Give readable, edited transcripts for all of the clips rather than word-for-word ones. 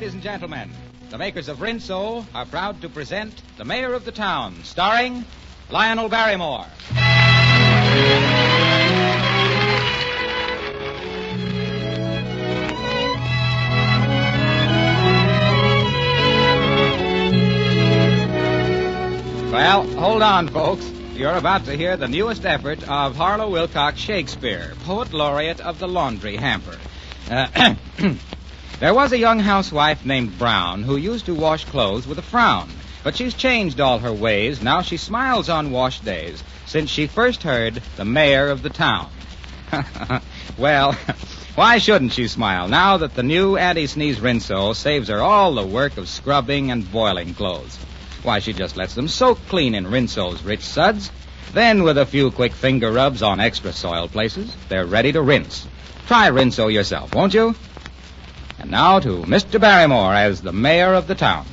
ladies and gentlemen, the makers of Rinso are proud to present The Mayor of the Town, starring Lionel Barrymore. Well, hold on, folks. You're about to hear the newest effort of Harlow Wilcox Shakespeare, Poet Laureate of the Laundry Hamper. There was a young housewife named Brown who used to wash clothes with a frown. But she's changed all her ways. Now she smiles on wash days since she first heard the mayor of the town. Well, why shouldn't she smile now that the new anti-sneeze Rinso saves her all the work of scrubbing and boiling clothes? Why, she just lets them soak clean in Rinso's rich suds. Then, with a few quick finger rubs on extra soiled places, they're ready to rinse. Try Rinso yourself, won't you? And now to Mr. Barrymore as the mayor of the town.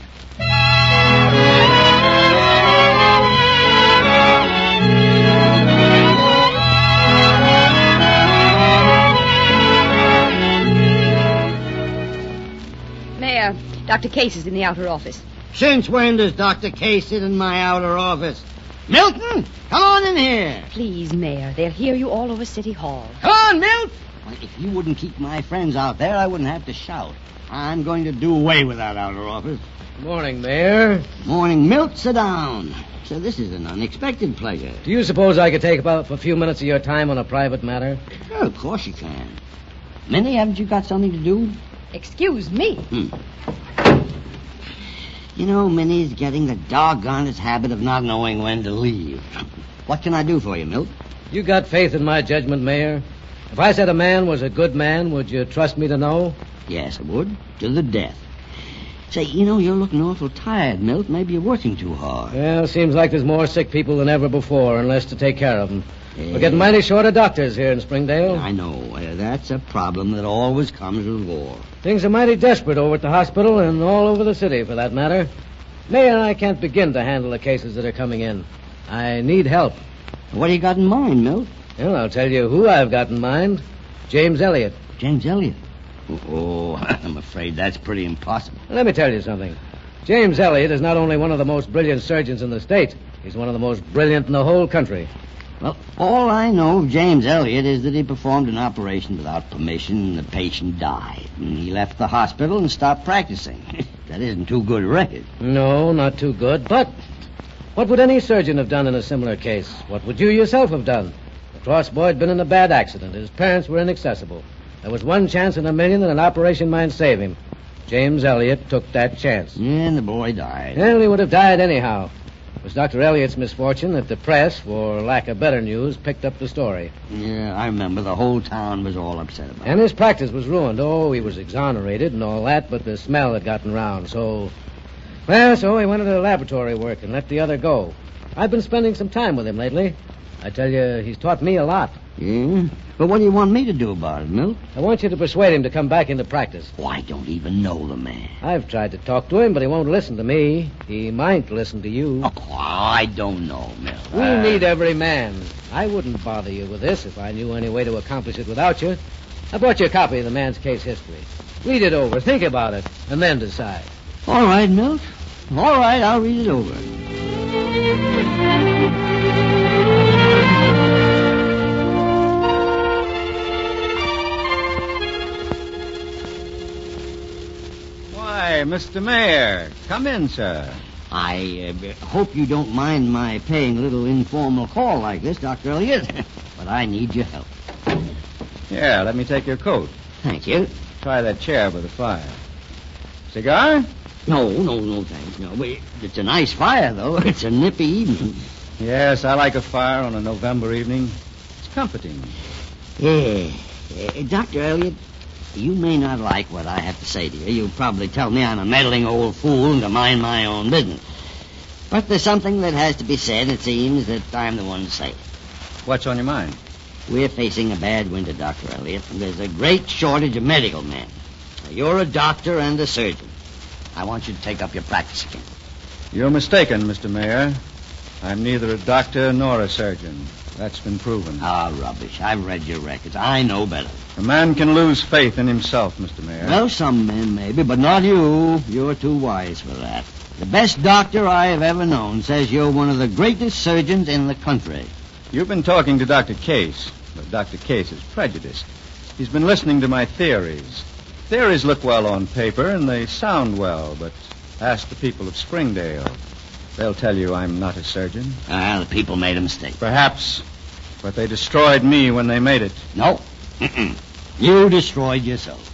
Mayor, Dr. Case is in the outer office. Since when does Dr. Case sit in my outer office? Milton, come on in here. Please, Mayor, they'll hear you all over City Hall. Come on, Milt. Well, if you wouldn't keep my friends out there, I wouldn't have to shout. I'm going to do away with that outer office. Good morning, Mayor. Morning, Milt. Sit down. So this is an unexpected pleasure. Do you suppose I could take about a few minutes of your time on a private matter? Sure, of course you can. Minnie, haven't you got something to do? Excuse me. You know, Minnie's getting the doggonest habit of not knowing when to leave. What can I do for you, Milt? You got faith in my judgment, Mayor? If I said a man was a good man, would you trust me to know? Yes, I would. To the death. Say, you know, you're looking awful tired, Milt. Maybe you're working too hard. Well, seems like there's more sick people than ever before and less to take care of them. We're getting mighty short of doctors here in Springdale. I know. That's a problem that always comes with war. Things are mighty desperate over at the hospital and all over the city, for that matter. Mayor, I can't begin to handle the cases that are coming in. I need help. What do you got in mind, Milt? Well, I'll tell you who I've got in mind. James Elliott. James Elliott? Oh, I'm afraid that's pretty impossible. Let me tell you something. James Elliott is not only one of the most brilliant surgeons in the state, he's one of the most brilliant in the whole country. Well, all I know of James Elliott is that he performed an operation without permission and the patient died. And he left the hospital and stopped practicing. That isn't too good a record. No, not too good. But what would any surgeon have done in a similar case? What would you yourself have done? The cross boy had been in a bad accident. His parents were inaccessible. There was one chance in a million that an operation might save him. James Elliott took that chance. And the boy died. Well, he would have died anyhow. It was Dr. Elliott's misfortune that the press, for lack of better news, picked up the story. Yeah, I remember. The whole town was all upset about it. And his practice was ruined. Oh, he was exonerated and all that, but the smell had gotten round, so he went into laboratory work and let the other go. I've been spending some time with him lately. I tell you, he's taught me a lot. Yeah? But what do you want me to do about it, Milt? I want you to persuade him to come back into practice. Oh, I don't even know the man. I've tried to talk to him, but he won't listen to me. He might listen to you. Oh, I don't know, Milt. We need every man. I wouldn't bother you with this if I knew any way to accomplish it without you. I brought you a copy of the man's case history. Read it over, think about it, and then decide. All right, Milt. All right, I'll read it over. Why, Mr. Mayor, come in, sir. I hope you don't mind my paying a little informal call like this, Dr. Elliott, but I need your help. Here, let me take your coat. Thank you. Try that chair by the fire. Cigar? No, thanks. No, it's a nice fire, though. It's a nippy evening. Yes, I like a fire on a November evening. It's comforting. Yeah. Dr. Elliott, you may not like what I have to say to you. You'll probably tell me I'm a meddling old fool and to mind my own business. But there's something that has to be said. It seems that I'm the one to say it. What's on your mind? We're facing a bad winter, Dr. Elliott, and there's a great shortage of medical men. Now, you're a doctor and a surgeon. I want you to take up your practice again. You're mistaken, Mr. Mayor. I'm neither a doctor nor a surgeon. That's been proven. Ah, rubbish. I've read your records. I know better. A man can lose faith in himself, Mr. Mayor. Well, some men maybe, but not you. You're too wise for that. The best doctor I have ever known says you're one of the greatest surgeons in the country. You've been talking to Dr. Case, but Dr. Case is prejudiced. He's been listening to my theories. Theories look well on paper, and they sound well, but ask the people of Springdale. They'll tell you I'm not a surgeon. The people made a mistake. Perhaps, but they destroyed me when they made it. No. You destroyed yourself.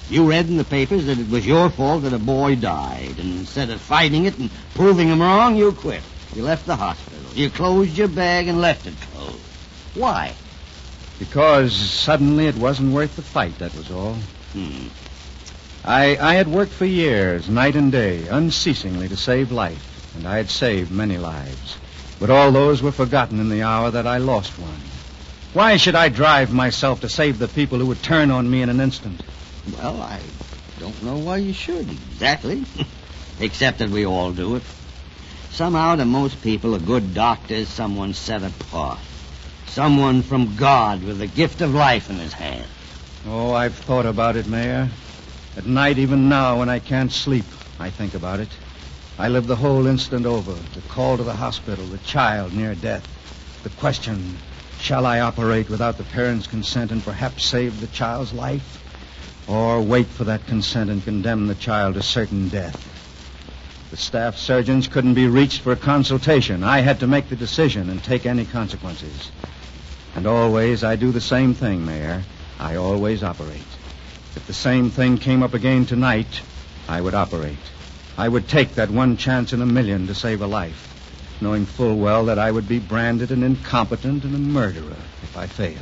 You read in the papers that it was your fault that a boy died, and instead of fighting it and proving him wrong, you quit. You left the hospital. You closed your bag and left it closed. Why? Because suddenly it wasn't worth the fight, that was all. I had worked for years, night and day, unceasingly to save life. And I had saved many lives. But all those were forgotten in the hour that I lost one. Why should I drive myself to save the people who would turn on me in an instant? Well, I don't know why you should, exactly. Except that we all do it. Somehow, to most people, a good doctor is someone set apart. Someone from God with the gift of life in his hand. Oh, I've thought about it, Mayor. At night, even now, when I can't sleep, I think about it. I live the whole incident over. The call to the hospital, the child near death. The question, shall I operate without the parents' consent and perhaps save the child's life? Or wait for that consent and condemn the child to certain death? The staff surgeons couldn't be reached for a consultation. I had to make the decision and take any consequences. And always I do the same thing, Mayor. I always operate. If the same thing came up again tonight, I would operate. I would take that one chance in a million to save a life, knowing full well that I would be branded an incompetent and a murderer if I failed.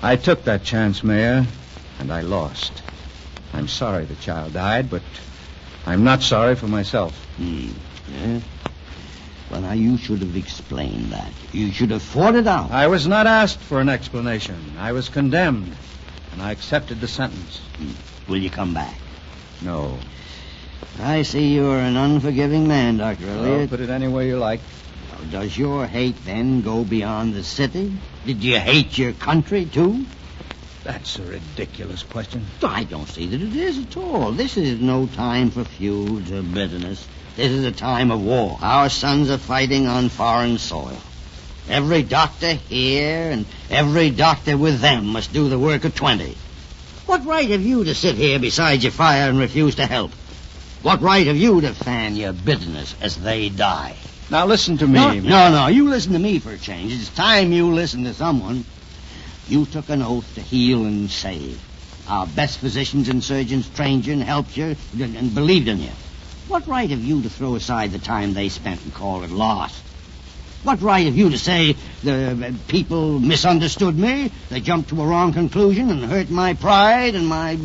I took that chance, Mayor, and I lost. I'm sorry the child died, but I'm not sorry for myself. Yeah? Well, now, you should have explained that. You should have fought it out. I was not asked for an explanation. I was condemned, and I accepted the sentence. Will you come back? No. I see you're an unforgiving man, Dr. Elliott. Put it any way you like. Well, does your hate then go beyond the city? Did you hate your country, too? That's a ridiculous question. I don't see that it is at all. This is no time for feuds or bitterness. This is a time of war. Our sons are fighting on foreign soil. Every doctor here and every doctor with them must do the work of 20. What right have you to sit here beside your fire and refuse to help? What right have you to fan your bitterness as they die? Now listen to me. No. You listen to me for a change. It's time you listen to someone. You took an oath to heal and save. Our best physicians and surgeons trained you and helped you and believed in you. What right have you to throw aside the time they spent and call it lost? What right have you to say the people misunderstood me, they jumped to a wrong conclusion and hurt my pride and my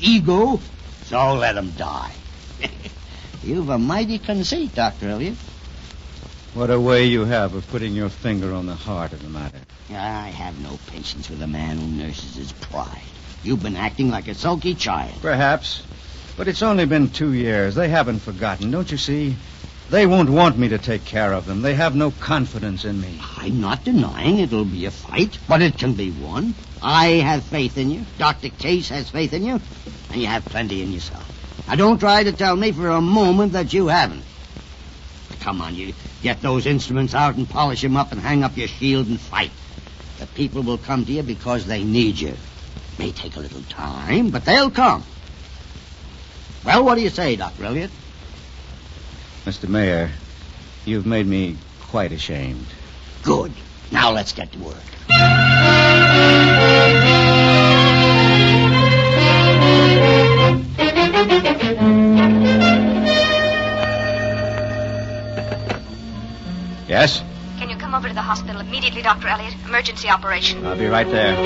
ego, so let them die? You've a mighty conceit, Dr. Elliott. What a way you have of putting your finger on the heart of the matter. I have no patience with a man who nurses his pride. You've been acting like a sulky child. Perhaps. But it's only been 2 years. They haven't forgotten, don't you see? They won't want me to take care of them. They have no confidence in me. I'm not denying it'll be a fight, but it can be won. I have faith in you. Dr. Case has faith in you. And you have plenty in yourself. Now, don't try to tell me for a moment that you haven't. Come on, you get those instruments out and polish them up and hang up your shield and fight. The people will come to you because they need you. It may take a little time, but they'll come. Well, what do you say, Dr. Elliott? Mr. Mayor, you've made me quite ashamed. Good. Now let's get to work. Yes? Can you come over to the hospital immediately, Dr. Elliott? Emergency operation. I'll be right there.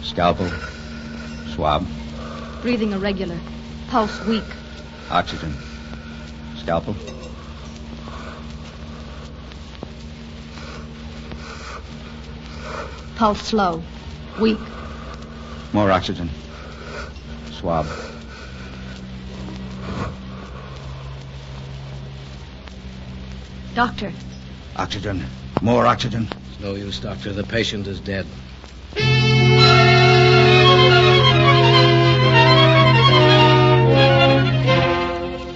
Scalpel. Swab. Breathing irregular. Pulse weak. Oxygen. Scalpel. Pulse slow. Weak. More oxygen. Swab. Doctor. Oxygen. More oxygen. It's no use, Doctor. The patient is dead.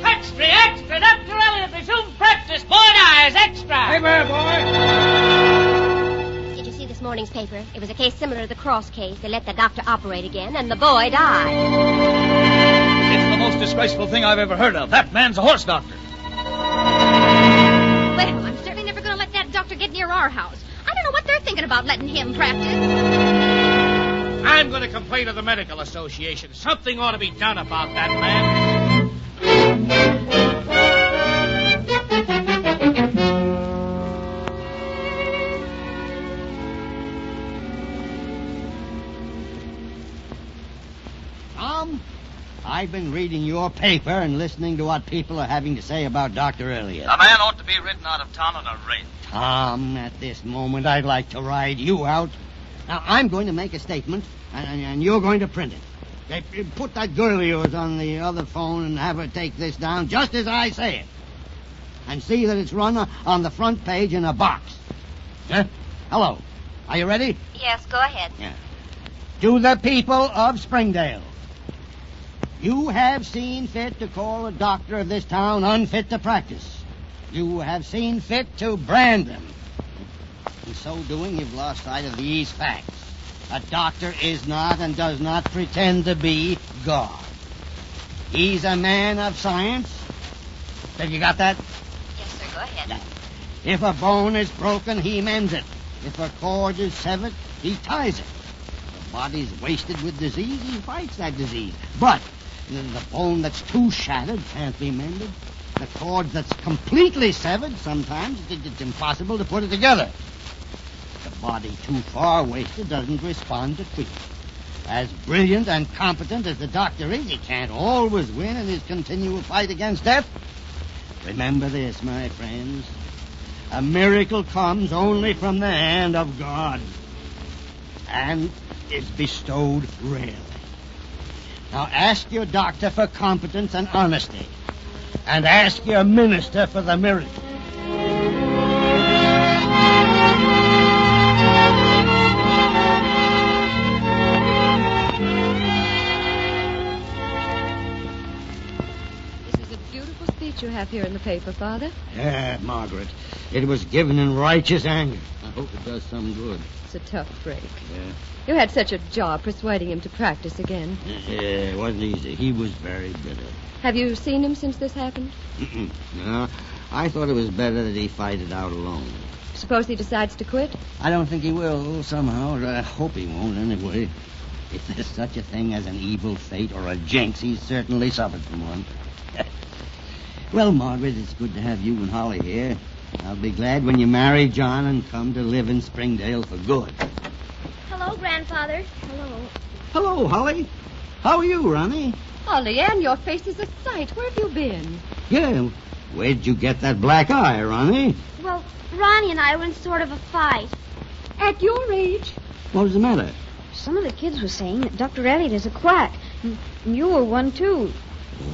Extra, extra! Dr. Elliot, resume practice. Boy dies, extra! Hey there, boy. Did you see this morning's paper? It was a case similar to the Cross case. They let the doctor operate again, and the boy died. It's the most disgraceful thing I've ever heard of. That man's a horse doctor. Well, I'm certainly never going to let that doctor get near our house. I don't know what they're thinking about letting him practice. I'm going to complain to the Medical Association. Something ought to be done about that man. Tom, I've been reading your paper and listening to what people are having to say about Dr. Elliot. A man ought to be ridden out of town on a rate. Tom, at this moment, I'd like to ride you out. Now, I'm going to make a statement, and you're going to print it. Put that girl of yours on the other phone and have her take this down just as I say it. And see that it's run on the front page in a box. Huh? Hello. Are you ready? Yes, go ahead. Yeah. To the people of Springdale. You have seen fit to call a doctor of this town unfit to practice. You have seen fit to brand him. In so doing, you've lost sight of these facts. A doctor is not and does not pretend to be God. He's a man of science. Have you got that? Yes, sir, go ahead. Yeah. If a bone is broken, he mends it. If a cord is severed, he ties it. If the body's wasted with disease, he fights that disease. But the bone that's too shattered can't be mended. The cord that's completely severed, sometimes it's impossible to put it together. The body too far wasted doesn't respond to treatment. As brilliant and competent as the doctor is, he can't always win in his continual fight against death. Remember this, my friends. A miracle comes only from the hand of God and is bestowed rarely. Now ask your doctor for competence and honesty, and ask your minister for the miracle. This is a beautiful speech you have here in the paper, Father. Yeah, Margaret. It was given in righteous anger. I hope it does some good. It's a tough break. Yeah. You had such a job persuading him to practice again. Yeah, it wasn't easy. He was very bitter. Have you seen him since this happened? No, I thought it was better that he fight it out alone. Suppose he decides to quit? I don't think he will, somehow. I hope he won't, anyway. If there's such a thing as an evil fate or a jinx, he's certainly suffered from one. Well, Margaret, it's good to have you and Holly here. I'll be glad when you marry John and come to live in Springdale for good. Hello, Grandfather. Hello. Hello, Holly. How are you, Ronnie? Oh, Leanne, your face is a sight. Where have you been? Yeah, where'd you get that black eye, Ronnie? Well, Ronnie and I were in sort of a fight. At your age? What was the matter? Some of the kids were saying that Dr. Elliot is a quack. And you were one, too.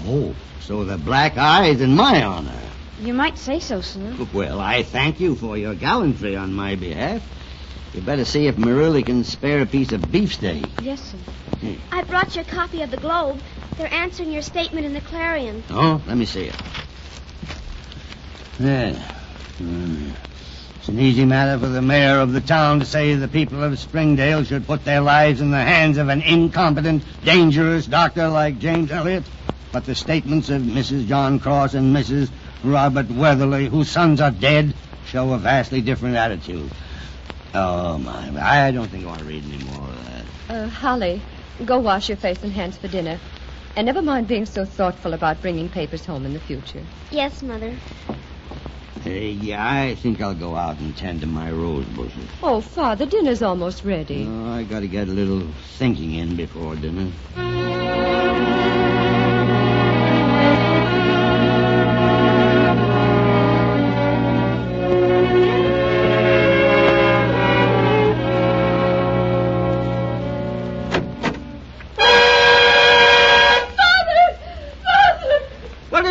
Oh, so the black eye is in my honor. You might say so, sir. Well, I thank you for your gallantry on my behalf. You better see if Marilla can spare a piece of beefsteak. Yes, sir. I brought you a copy of the Globe. They're answering your statement in the Clarion. Oh, let me see it. There. It's an easy matter for the mayor of the town to say the people of Springdale should put their lives in the hands of an incompetent, dangerous doctor like James Elliot. But the statements of Mrs. John Cross and Mrs. Robert Weatherly, whose sons are dead, show a vastly different attitude. Oh, my. I don't think I want to read any more of that. Holly, go wash your face and hands for dinner. And never mind being so thoughtful about bringing papers home in the future. Yes, Mother. Yeah, I think I'll go out and tend to my rose bushes. Oh, Father, dinner's almost ready. Oh, I got to get a little thinking in before dinner.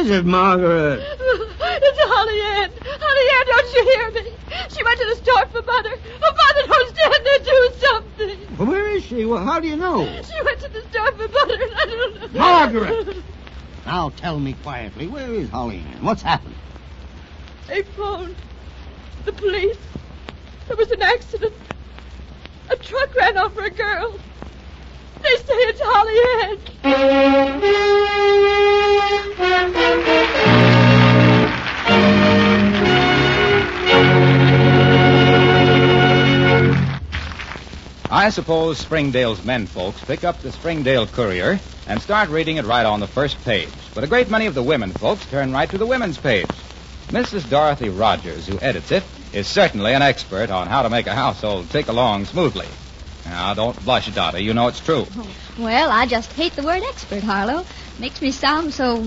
is it, Margaret? It's Holly Ann. Holly Ann, don't you hear me? She went to the store for Mother. Oh, Mother, don't stand there. Do something. Well, where is she? Well, how do you know? She went to the store for Mother, and I don't know. Margaret! Now tell me quietly, where is Holly Ann? What's happened? They phoned the police. There was an accident. A truck ran over a girl. They say it's Holly Ann. I suppose Springdale's men folks pick up the Springdale Courier and start reading it right on the first page. But a great many of the women folks turn right to the women's page. Mrs. Dorothy Rogers, who edits it, is certainly an expert on how to make a household tick along smoothly. Now, don't blush, Dottie. You know it's true. Well, I just hate the word expert, Harlow. Makes me sound so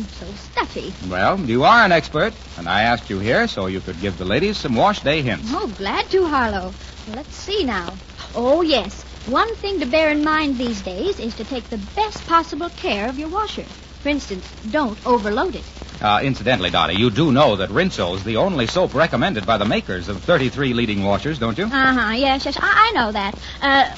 stuffy. Well, you are an expert, and I asked you here so you could give the ladies some wash day hints. Oh, glad to, Harlow. Let's see now. Oh, yes. One thing to bear in mind these days is to take the best possible care of your washer. For instance, don't overload it. Incidentally, Dottie, you do know that Rinso's the only soap recommended by the makers of 33 leading washers, don't you? Uh-huh, yes, I know that.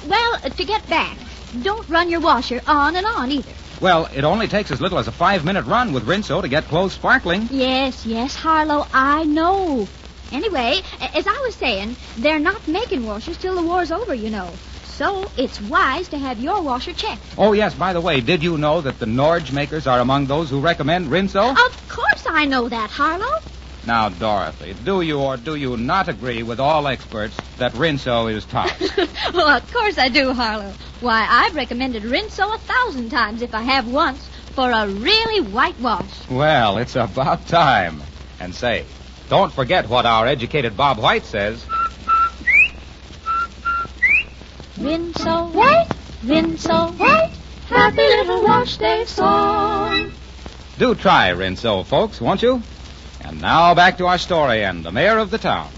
Well, to get back, don't run your washer on and on either. Well, it only takes as little as a 5-minute run with Rinso to get clothes sparkling. Yes, Harlow, I know. Anyway, as I was saying, they're not making washers till the war's over, you know. So it's wise to have your washer checked. Oh, yes, by the way, did you know that the Norge makers are among those who recommend Rinso? Of course I know that, Harlow. Now, Dorothy, do you or do you not agree with all experts that Rinso is tops? Well, of course I do, Harlow. Why, I've recommended Rinso 1,000 times if I have once for a really white wash. Well, it's about time. And say, don't forget what our educated Bob White says. Rinso white, Rinso white, happy little wash day song. Do try Rinso, folks, won't you? And now back to our story and the mayor of the town.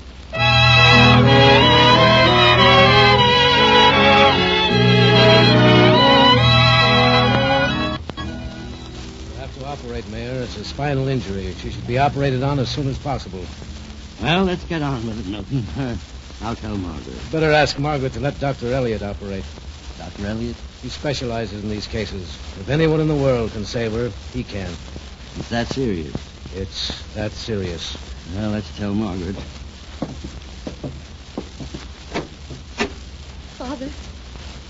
Operate, Mayor. It's a spinal injury. She should be operated on as soon as possible. Well, let's get on with it, Milton. I'll tell Margaret. Better ask Margaret to let Dr. Elliot operate. Dr. Elliot? He specializes in these cases. If anyone in the world can save her, he can. It's that serious. It's that serious. Well, let's tell Margaret. Father,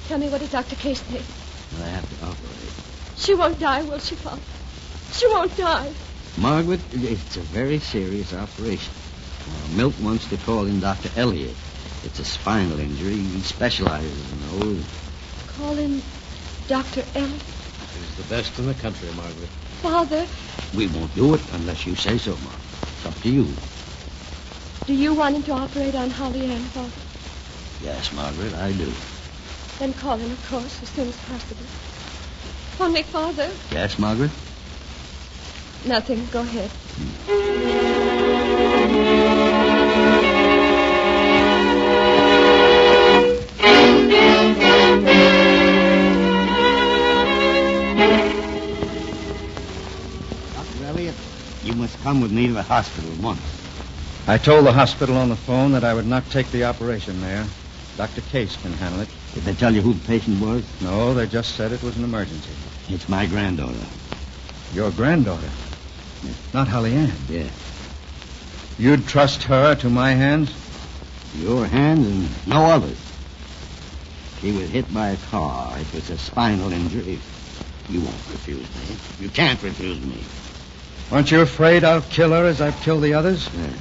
tell me, what did Dr. Case say? Well, I have to operate. She won't die, will she, Father? She won't die. Margaret, it's a very serious operation. Milt wants to call in Dr. Elliot. It's a spinal injury. He specializes in those. Call in Dr. Elliot? He's the best in the country, Margaret. Father. We won't do it unless you say so, Margaret. It's up to you. Do you want him to operate on Holly Ann, Father? Yes, Margaret, I do. Then call him, of course, as soon as possible. Only, Father. Yes, Margaret? Nothing. Go ahead. Dr. Elliot, you must come with me to the hospital at once. I told the hospital on the phone that I would not take the operation, Mayor. Dr. Case can handle it. Did they tell you who the patient was? No, they just said it was an emergency. It's my granddaughter. Your granddaughter? Yeah. Not Holly Ann? Yeah. You'd trust her to my hands? Your hands and no others. She was hit by a car. It was a spinal injury. You won't refuse me. You can't refuse me. Aren't you afraid I'll kill her as I've killed the others? Yeah.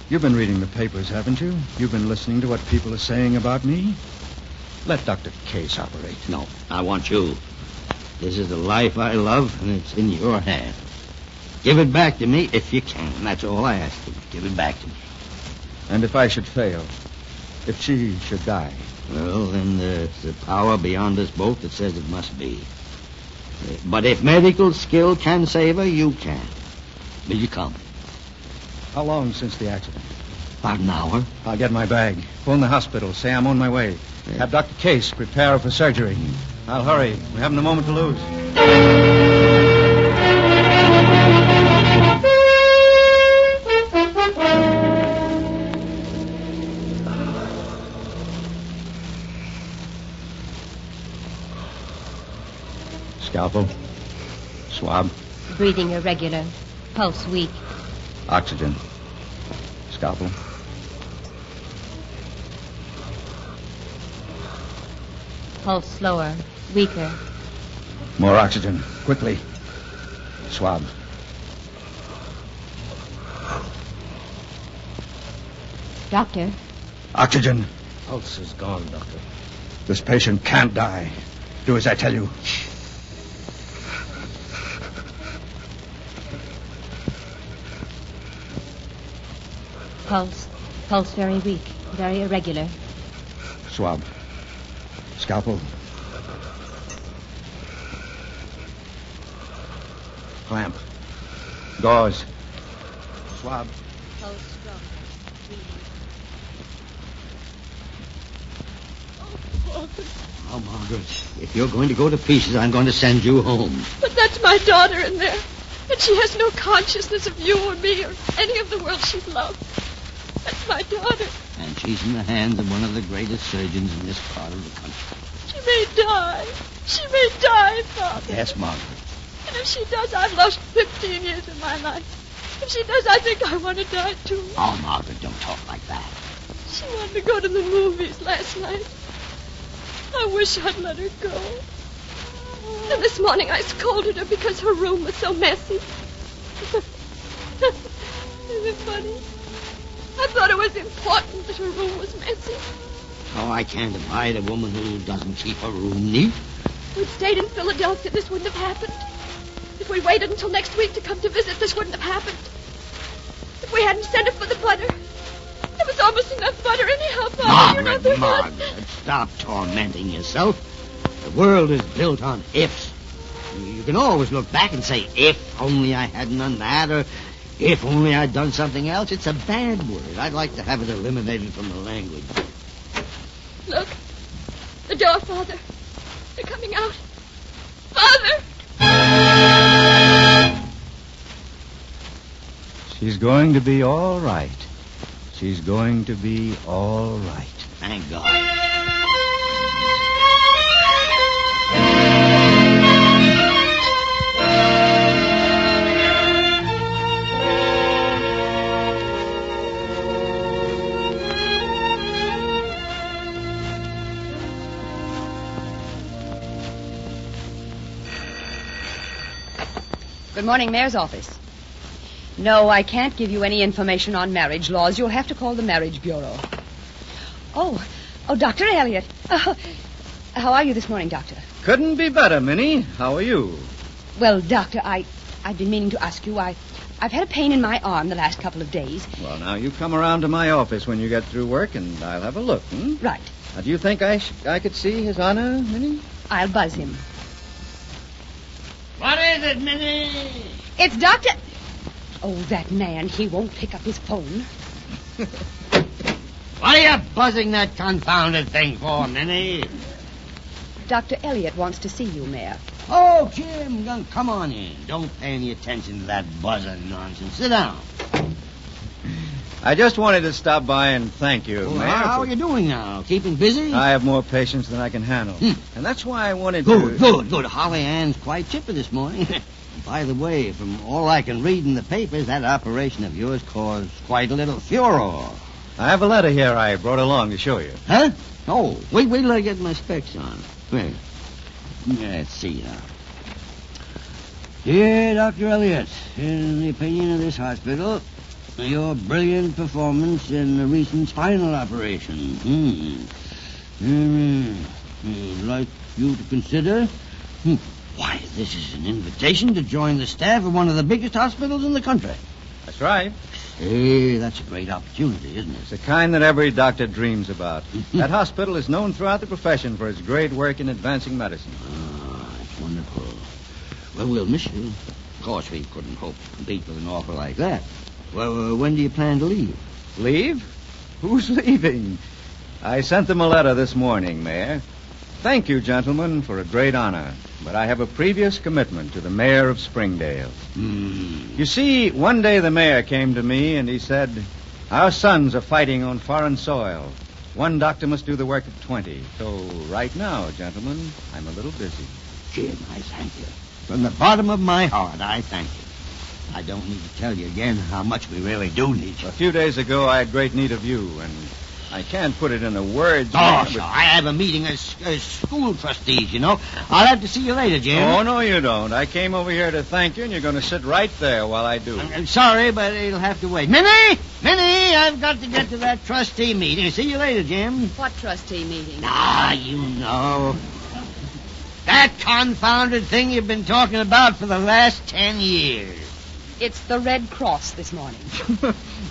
You've been reading the papers, haven't you? You've been listening to what people are saying about me? Let Dr. Case operate. No, I want you. This is the life I love, and it's in your hands. Give it back to me if you can. That's all I ask you. Give it back to me. And if I should fail? If she should die? Well, then there's a power beyond us both that says it must be. But if medical skill can save her, you can. Will you come? How long since the accident? About an hour. I'll get my bag. Phone the hospital. Say I'm on my way. Yeah. Have Dr. Case prepare her for surgery. I'll hurry. We haven't a moment to lose. Scalpel. Swab. Breathing irregular. Pulse weak. Oxygen. Scalpel. Pulse slower. Weaker. More oxygen. Quickly. Swab. Doctor. Oxygen. Pulse is gone, Doctor. This patient can't die. Do as I tell you. Pulse. Pulse very weak. Very irregular. Swab. Scalpel. Clamp. Gauze. Swab. Pulse strong. Oh, Margaret, if you're going to go to pieces, I'm going to send you home. But that's my daughter in there. And she has no consciousness of you or me or any of the world she loved. That's my daughter. And she's in the hands of one of the greatest surgeons in this part of the country. She may die. She may die, Father. Yes, Margaret. And if she does, I've lost 15 years of my life. If she does, I think I want to die, too. Oh, Margaret, don't talk like that. She wanted to go to the movies last night. I wish I'd let her go. And this morning I scolded her because her room was so messy. Is it funny? I thought it was important that her room was messy. Oh, I can't abide a woman who doesn't keep her room neat. If we'd stayed in Philadelphia, this wouldn't have happened. If we waited until next week to come to visit, this wouldn't have happened. If we hadn't sent her for the butter. There was almost enough butter anyhow, Father. Margaret, stop tormenting yourself. The world is built on ifs. You can always look back and say, if only I hadn't done that, or if only I'd done something else. It's a bad word. I'd like to have it eliminated from the language. Look. The door, Father. They're coming out. Father! She's going to be all right. She's going to be all right. Thank God. Good morning, Mayor's office. No, I can't give you any information on marriage laws. You'll have to call the Marriage Bureau. Oh, Dr. Elliot. How are you this morning, Doctor? Couldn't be better, Minnie. How are you? Well, Doctor, I've been meaning to ask you. I've had a pain in my arm the last couple of days. Well, now, you come around to my office when you get through work, and I'll have a look, hmm? Right. Now, do you think I could see His Honor, Minnie? I'll buzz him. What is it, Minnie? It's Dr. Oh, that man, he won't pick up his phone. What are you buzzing that confounded thing for, Minnie? Dr. Elliot wants to see you, Mayor. Oh, Jim, come on in. Don't pay any attention to that buzzing nonsense. Sit down. I just wanted to stop by and thank you, Well, Mayor. how are you doing now? Keeping busy? I have more patience than I can handle. And that's why I wanted Good, to... good. Holly Ann's quite chipper this morning. By the way, from all I can read in the papers, that operation of yours caused quite a little furor. I have a letter here I brought along to show you. Huh? Oh, wait till I get my specs on. Wait. Let's see now. Dear Dr. Elliot, in the opinion of this hospital, your brilliant performance in the recent spinal operation. I'd like you to consider... Why, this is an invitation to join the staff of one of the biggest hospitals in the country. That's right. Hey, that's a great opportunity, isn't it? It's the kind that every doctor dreams about. That hospital is known throughout the profession for its great work in advancing medicine. Ah, that's wonderful. Well, we'll miss you. Of course, we couldn't hope to compete with an offer like that. Well, when do you plan to leave? Leave? Who's leaving? I sent them a letter this morning, Mayor. Thank you, gentlemen, for a great honor. But I have a previous commitment to the mayor of Springdale. You see, one day the mayor came to me and he said, our sons are fighting on foreign soil. One doctor must do the work of 20. So right now, gentlemen, I'm a little busy. Jim, I thank you. From the bottom of my heart, I thank you. I don't need to tell you again how much we really do need you. A few days ago, I had great need of you, and I can't put it into words. Oh, sure. I have a meeting as school trustees, you know. I'll have to see you later, Jim. Oh, no, you don't. I came over here to thank you, and you're going to sit right there while I do. I'm sorry, but it'll have to wait. Minnie! Minnie, I've got to get to that trustee meeting. See you later, Jim. What trustee meeting? Ah, you know. That confounded thing you've been talking about for the last 10 years. It's the Red Cross this morning.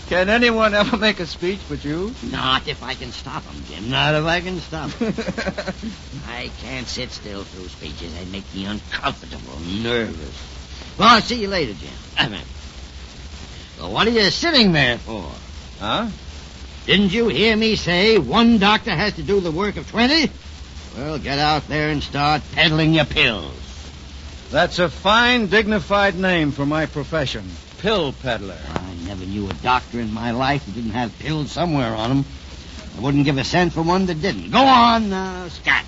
Can anyone ever make a speech but you? Not if I can stop them, Jim. Not if I can stop them. I can't sit still through speeches. They make me uncomfortable, nervous. Well, I'll see you later, Jim. Well, what are you sitting there for? Huh? Didn't you hear me say one doctor has to do the work of 20? Well, get out there and start peddling your pills. That's a fine, dignified name for my profession. Pill peddler. I never knew a doctor in my life who didn't have pills somewhere on him. I wouldn't give a cent for one that didn't. Go on now, Scott.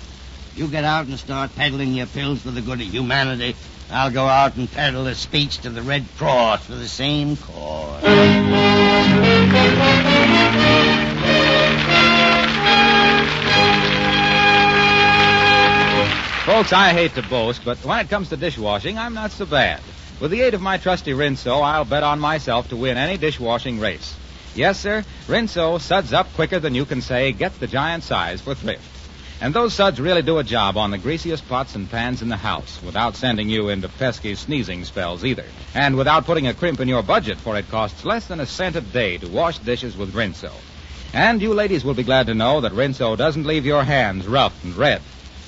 You get out and start peddling your pills for the good of humanity. I'll go out and peddle a speech to the Red Cross for the same cause. Folks, I hate to boast, but when it comes to dishwashing, I'm not so bad. With the aid of my trusty Rinso, I'll bet on myself to win any dishwashing race. Yes, sir, Rinso suds up quicker than you can say, get the giant size for thrift. And those suds really do a job on the greasiest pots and pans in the house, without sending you into pesky sneezing spells either. And without putting a crimp in your budget, for it costs less than a cent a day to wash dishes with Rinso. And you ladies will be glad to know that Rinso doesn't leave your hands rough and red.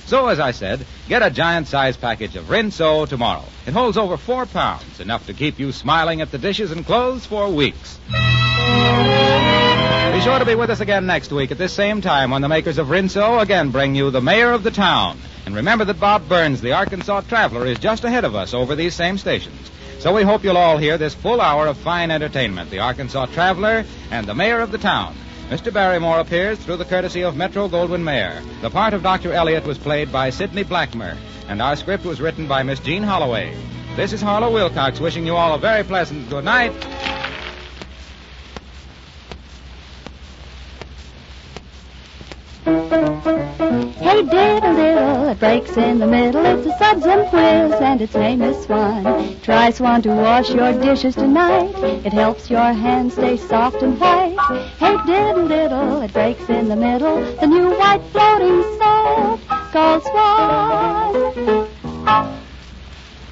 So, as I said, get a giant-size package of Rinso tomorrow. It holds over 4 pounds, enough to keep you smiling at the dishes and clothes for weeks. Be sure to be with us again next week at this same time when the makers of Rinso again bring you the mayor of the town. And remember that Bob Burns, the Arkansas Traveler, is just ahead of us over these same stations. So we hope you'll all hear this full hour of fine entertainment, the Arkansas Traveler and the mayor of the town. Mr. Barrymore appears through the courtesy of Metro-Goldwyn-Mayer. The part of Dr. Elliot was played by Sidney Blackmer, and our script was written by Miss Jean Holloway. This is Harlow Wilcox wishing you all a very pleasant good night. Hey diddle diddle, it breaks in the middle. It's a suds and quills, and its name is Swan. Try Swan to wash your dishes tonight. It helps your hands stay soft and white. Hey diddle diddle, it breaks in the middle. The new white floating soap called Swan.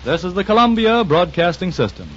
This is the Columbia Broadcasting System.